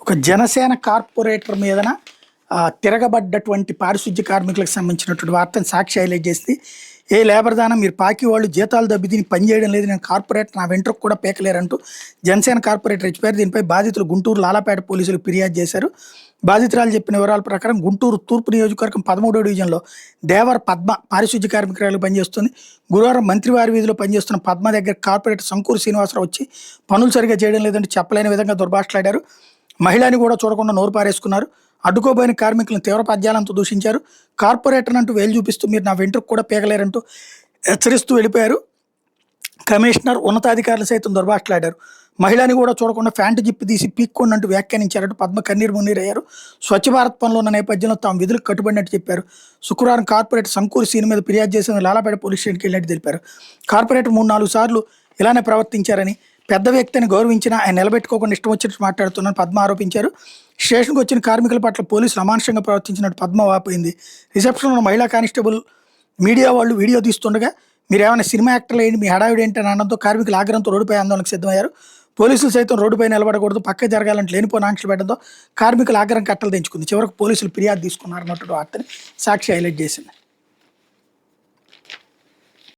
ఒక జనసేన కార్పొరేటర్ మీదన తిరగబడ్డటువంటి పారిశుద్ధ్య కార్మికులకు సంబంధించినటువంటి వార్తను సాక్షి హైలైట్ చేసి, ఏ లేబర్ దానం మీరు పాకి వాళ్ళు జీతాలు దెబ్బతిని పని చేయడం లేదు, నేను కార్పొరేటర్ నా వెంట్రుకు కూడా పీకలేరంటూ జనసేన కార్పొరేటర్ ఇచ్చిపోయారు. దీనిపై బాధితులు గుంటూరు లాలాపేట పోలీసులు ఫిర్యాదు చేశారు. బాధితురాలు చెప్పిన వివరాల ప్రకారం గుంటూరు తూర్పు నియోజకవర్గం 13వ డివిజన్లో దేవర పద్మ పారిశుద్ధ్య కార్మికురాలు పనిచేస్తుంది. గురువారం మంత్రివారి వీధిలో పనిచేస్తున్న పద్మ దగ్గర కార్పొరేటర్ శంకూరు శ్రీనివాసరావు వచ్చి పనులు సరిగా చేయడం లేదంటే చెప్పలేని విధంగా దుర్భాషలాడారు. మహిళని కూడా చూడకుండా నోరు పారేసుకున్నారు. అడ్డుకోబోయిన కార్మికులను తీవ్ర పద్యాలంతో దూషించారు. కార్పొరేటర్ అంటూ వేలు చూపిస్తూ మీరు నా వెంట్రుకు కూడా పీకలేరంటూ హెచ్చరిస్తూ వెళ్ళిపోయారు. కమిషనర్ ఉన్నతాధికారులు సైతం దుర్భాషలాడారు. మహిళని కూడా చూడకుండా ఫ్యాంటు జిప్పి తీసి పీక్కోండి వ్యాఖ్యానించారంటూ పద్మ కన్నీరు మున్నీరయ్యారు. స్వచ్ఛ భారత్ పనిలో ఉన్న నేపథ్యంలో తాము విధులకు కట్టుబడినట్టు చెప్పారు. శుక్రవారం కార్పొరేటర్ శంకూరు సీన్ మీద ఫిర్యాదు చేసిన లాలాపేట పోలీస్ స్టేషన్కి వెళ్ళినట్టు తెలిపారు. కార్పొరేటర్ 3-4 సార్లు ఇలానే ప్రవర్తించారని, పెద్ద వ్యక్తిని గౌరవించినా ఆయన నిలబెట్టుకోకుండా ఇష్టం వచ్చినట్టు మాట్లాడుతున్నారని పద్మ ఆరోపించారు. స్టేషన్కి వచ్చిన కార్మికుల పట్ల పోలీసులు అమానుషంగా ప్రవర్తించినట్టు పద్మ వాపోయింది. రిసెప్షన్లో మహిళా కానిస్టేబుల్ మీడియా వాళ్ళు వీడియో తీస్తుండగా మీరు ఏమైనా సినిమా యాక్టర్లు ఏంటి, మీ హడావిడి ఏంటని అనడంతో కార్మికులు ఆగ్రహంతో రోడ్డుపై ఆందోళనకు సిద్ధమయ్యారు. పోలీసులు సైతం రోడ్డుపై నిలబడకూడదు, పక్క జరగాలంటే లేనిపోయిన ఆంక్షలు పెట్టడంతో కార్మికులు ఆగ్రహం కట్టలు తెంచుకుంది. చివరకు పోలీసులు ఫిర్యాదు తీసుకున్నారన్నట్టు వార్తని సాక్షి హైలైట్ చేసింది.